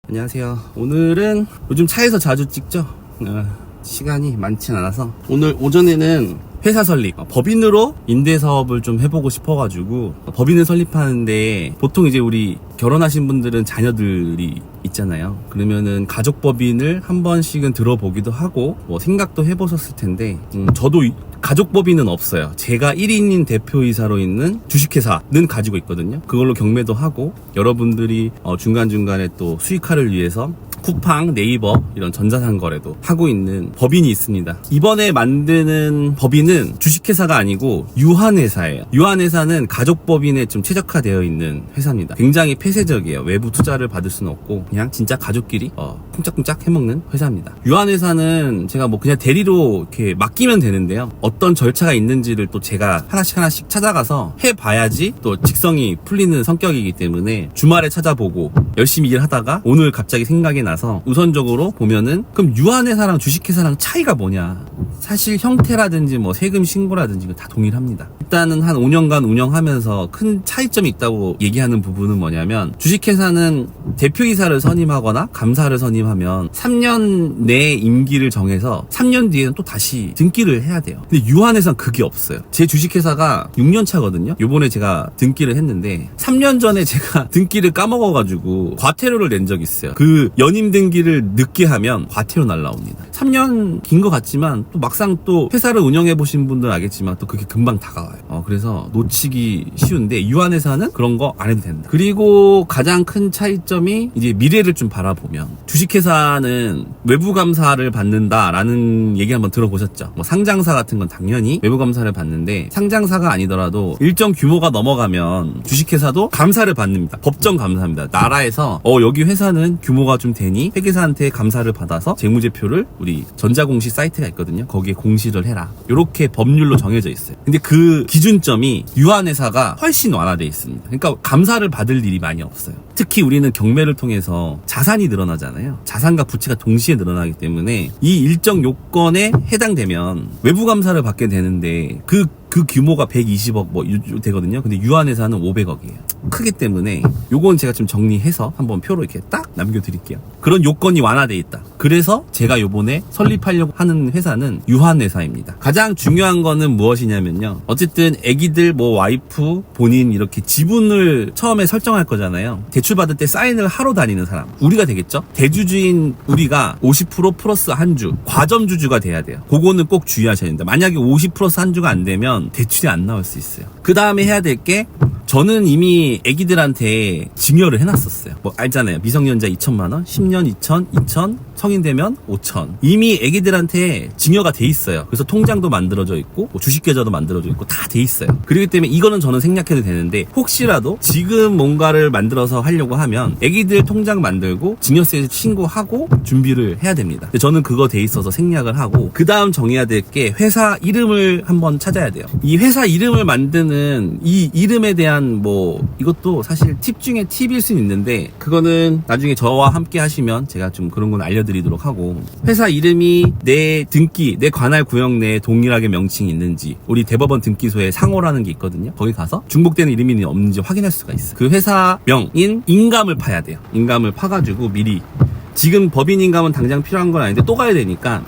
안녕하세요. 오늘은 요즘 차에서 자주 찍죠. 시간이 많진 않아서 오늘 오전에는 회사 설립, 법인으로 임대사업을 좀 해보고 싶어가지고 법인을 설립하는데, 보통 이제 우리 결혼하신 분들은 자녀들이 있잖아요. 그러면은 가족법인을 한 번씩은 들어보기도 하고 뭐 생각도 해보셨을 텐데, 저도 가족법인은 없어요. 제가 1인인 대표이사로 있는 주식회사는 가지고 있거든요. 그걸로 경매도 하고, 여러분들이 중간중간에 또 수익화를 위해서 쿠팡, 네이버 이런 전자상 거래도 하고 있는 법인이 있습니다. 이번에 만드는 법인은 주식회사가 아니고 유한회사예요. 유한회사는 가족법인에 좀 최적화되어 있는 회사입니다. 굉장히 폐쇄적이에요. 외부 투자를 받을 수는 없고 그냥 진짜 가족끼리 쿵짝쿵짝 해먹는 회사입니다. 유한회사는 제가 뭐 그냥 대리로 이렇게 맡기면 되는데요. 어떤 절차가 있는지를 또 제가 하나씩 찾아가서 해봐야지 또 직성이 풀리는 성격이기 때문에 주말에 찾아보고 열심히 일하다가 오늘 갑자기 생각이 나서 우선적으로 보면은, 그럼 유한회사랑 주식회사랑 차이가 뭐냐. 사실 형태라든지 뭐 세금 신고라든지 다 동일합니다. 일단은 한 5년간 운영하면서 큰 차이점이 있다고 얘기하는 부분은 뭐냐면, 주식회사는 대표이사를 선임하거나 감사를 선임하면 3년 내 임기를 정해서 3년 뒤에는 또 다시 등기를 해야 돼요. 근데 유한회사는 그게 없어요. 제 주식회사가 6년 차거든요. 요번에 제가 등기를 했는데 3년 전에 제가 등기를 까먹어가지고 과태료를 낸 적이 있어요. 그 연임 등기를 늦게 하면 과태료 날라옵니다. 3년 긴 것 같지만 또 막상 또 회사를 운영해 보신 분들은 알겠지만 또 그게 금방 다가와요. 그래서 놓치기 쉬운데 유한회사는 그런 거 안 해도 된다. 그리고 가장 큰 차이점이 이제 미래를 좀 바라보면, 주식회사는 외부 감사를 받는다라는 얘기 한번 들어보셨죠? 뭐 상장사 같은 건 당연히 외부 감사를 받는데, 상장사가 아니더라도 일정 규모가 넘어가면 주식회사도 감사를 받습니다. 법정 감사입니다. 나라에서 여기 회사는 규모가 좀 되니 회계사한테 감사를 받아서 재무제표를 우리 전자공시 사이트가 있거든요. 거기에 공시를 해라. 이렇게 법률로 정해져 있어요. 근데 그 기준점이 유한회사가 훨씬 완화되어 있습니다. 그러니까 감사를 받을 일이 많이 없어요. 특히 우리는 경매를 통해서 자산이 늘어나잖아요. 자산과 부채가 동시에 늘어나기 때문에 이 일정 요건에 해당되면 외부 감사를 받게 되는데, 그 규모가 120억 뭐 되거든요. 근데 유한회사는 500억이에요. 크기 때문에 요건 제가 좀 정리해서 한번 표로 이렇게 딱 남겨드릴게요. 그런 요건이 완화돼 있다. 그래서 제가 요번에 설립하려고 하는 회사는 유한회사입니다. 가장 중요한 거는 무엇이냐면요, 어쨌든 애기들 뭐 와이프 본인 이렇게 지분을 처음에 설정할 거잖아요. 대출 받을 때 사인을 하러 다니는 사람, 우리가 되겠죠. 대주주인 우리가 50% 플러스 한 주, 과점주주가 돼야 돼요. 그거는 꼭 주의하셔야 됩니다. 만약에 50 플러스 한 주가 안 되면 대출이 안 나올 수 있어요. 그 다음에 해야 될 게, 저는 이미 애기들한테 증여를 해놨었어요. 뭐 알잖아요. 미성년자 2천만원, 10년 2천, 성인 되면 5천. 이미 애기들한테 증여가 돼 있어요. 그래서 통장도 만들어져 있고 뭐 주식계좌도 만들어져 있고 다 돼 있어요. 그렇기 때문에 이거는 저는 생략해도 되는데, 혹시라도 지금 뭔가를 만들어서 하려고 하면 애기들 통장 만들고 증여세 신고하고 준비를 해야 됩니다. 근데 저는 그거 돼 있어서 생략을 하고, 그 다음 정해야 될 게 회사 이름을 한번 찾아야 돼요. 이 회사 이름을 만드는 이 이름에 대한 뭐, 이것도 사실 팁 중에 팁일 수는 있는데, 그거는 나중에 저와 함께 하시면 제가 좀 그런 건 알려드리도록 하고, 회사 이름이 내 등기, 내 관할 구역 내에 동일하게 명칭이 있는지, 우리 대법원 등기소에 상호라는 게 있거든요. 거기 가서 중복되는 이름이 없는지 확인할 수가 있어요. 그 회사명인 인감을 파야 돼요. 인감을 파가지고 미리, 지금 법인 인감은 당장 필요한 건 아닌데 또 가야 되니까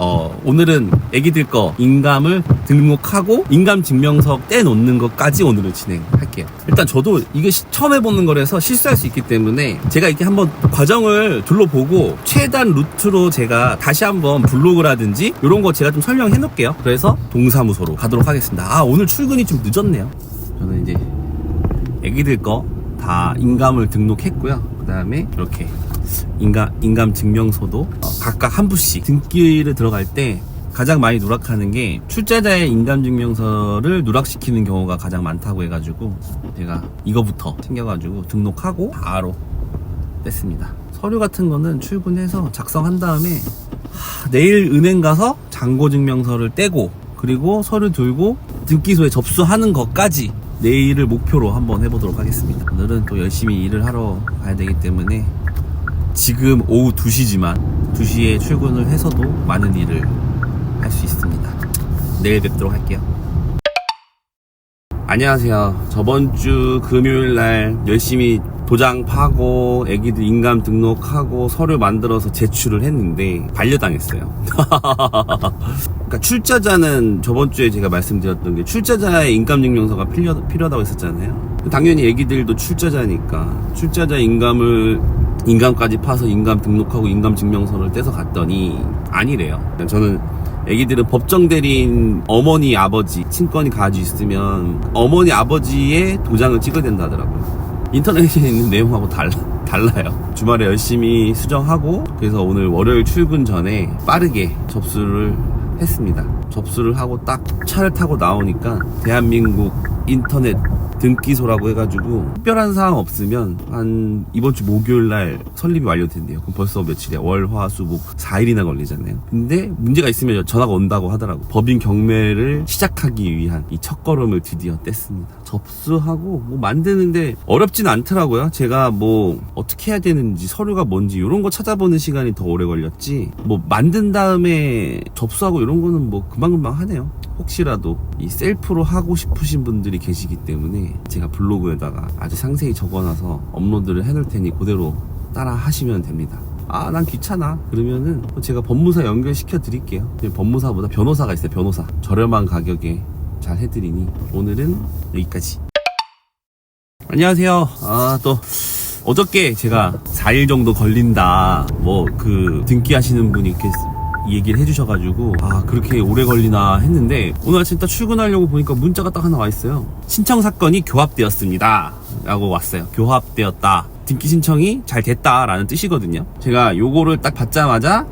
오늘은 애기들 거 인감을 등록하고 인감 증명서 떼놓는 것까지 오늘은 진행할게요. 일단 저도 이게 처음 해보는 거라서 실수할 수 있기 때문에 제가 이렇게 한번 과정을 둘러보고 최단 루트로 제가 다시 한번 블로그라든지 이런 거 제가 좀 설명해 놓을게요. 그래서 동사무소로 가도록 하겠습니다. 오늘 출근이 좀 늦었네요. 저는 이제 애기들 거 다 인감을 등록했고요. 그 다음에 이렇게 인감 증명서도 각각 한 부씩, 등기를 들어갈 때 가장 많이 누락하는 게 출자자의 인감증명서를 누락시키는 경우가 가장 많다고 해가지고 제가 이거부터 챙겨가지고 등록하고 바로 뗐습니다. 서류 같은 거는 출근해서 작성한 다음에 내일 은행 가서 잔고증명서를 떼고, 그리고 서류 들고 등기소에 접수하는 것까지 내일을 목표로 한번 해보도록 하겠습니다. 오늘은 또 열심히 일을 하러 가야 되기 때문에 지금 오후 2시지만 2시에 출근을 해서도 많은 일을 할 수 있습니다. 내일 뵙도록 할게요. 안녕하세요. 저번 주 금요일 날 열심히 도장 파고 애기들 인감 등록하고 서류 만들어서 제출을 했는데 반려당했어요. 그러니까 출자자는 저번 주에 제가 말씀드렸던 게 출자자의 인감증명서가 필요하다고 했었잖아요. 당연히 애기들도 출자자니까 출자자 인감까지 파서 인감 등록하고 인감증명서를 떼서 갔더니 아니래요. 그러니까 저는 애기들은 법정 대리인 어머니 아버지 친권이 가지고 있으면 어머니 아버지의 도장을 찍어야 된다 하더라고요. 인터넷에 있는 내용하고 달라요. 주말에 열심히 수정하고 그래서 오늘 월요일 출근 전에 빠르게 접수를 했습니다. 접수를 하고 딱 차를 타고 나오니까 대한민국 인터넷 등기소라고 해가지고 특별한 사항 없으면 한 이번 주 목요일날 설립이 완료된대요. 그럼 벌써 며칠이야? 월, 화, 수, 목 4일이나 걸리잖아요. 근데 문제가 있으면 전화가 온다고 하더라고. 법인 경매를 시작하기 위한 이 첫걸음을 드디어 뗐습니다. 접수하고 뭐 만드는데 어렵진 않더라고요. 제가 뭐 어떻게 해야 되는지 서류가 뭔지 이런 거 찾아보는 시간이 더 오래 걸렸지 뭐 만든 다음에 접수하고 이런 거는 뭐 금방금방 하네요. 혹시라도 이 셀프로 하고 싶으신 분들이 계시기 때문에 제가 블로그에다가 아주 상세히 적어놔서 업로드를 해놓을 테니 그대로 따라 하시면 됩니다. 아, 난 귀찮아. 그러면은 제가 법무사 연결시켜 드릴게요. 법무사보다 변호사가 있어요. 변호사. 저렴한 가격에 잘 해드리니 오늘은 여기까지. 안녕하세요. 또 어저께 제가 4일 정도 걸린다 뭐 등기 하시는 분이 이렇게 얘기를 해주셔가지고 그렇게 오래 걸리나 했는데 오늘 아침 딱 출근하려고 보니까 문자가 딱 하나 와 있어요. 신청 사건이 교합되었습니다 라고 왔어요. 교합되었다. 등기 신청이 잘 됐다라는 뜻이거든요. 제가 요거를 딱 받자마자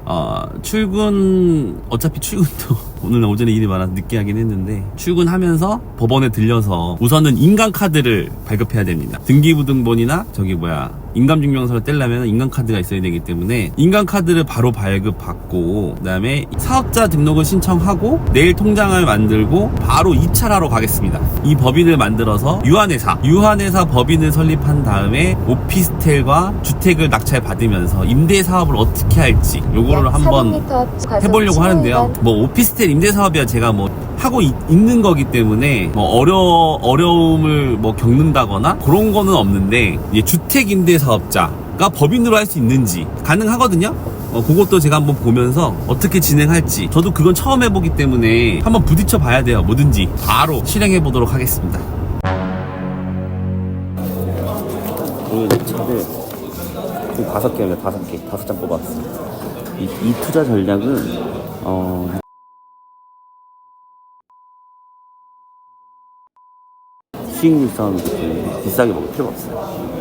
어차피 출근도 오늘 오전에 일이 많아서 늦게 하긴 했는데 출근하면서 법원에 들려서 우선은 인감카드를 발급해야 됩니다. 등기부등본이나 인감증명서를 떼려면 인감카드가 있어야 되기 때문에 인감카드를 바로 발급받고 그다음에 사업자 등록을 신청하고 내일 통장을 만들고 바로 입찰하러 가겠습니다. 이 법인을 만들어서 유한회사 법인을 설립한 다음에 오피스텔과 주택을 낙찰 받으면서 임대사업을 어떻게 할지 요거를 한번 해보려고 하는데요. 뭐 오피스텔 임대사업이야 제가 뭐 하고 있는 거기 때문에 뭐 어려움을 뭐 겪는다거나 그런 거는 없는데 이제 주택 임대 사업자가 법인으로 할 수 있는지 가능하거든요. 그것도 제가 한번 보면서 어떻게 진행할지 저도 그건 처음 해보기 때문에 한번 부딪혀 봐야 돼요. 뭐든지 바로 실행해 보도록 하겠습니다. 오늘 차를 5개입니다. 5장 뽑았어요. 이 투자 전략은 수익률 싸움이기 때문에 비싸게 먹을 필요가 없어요.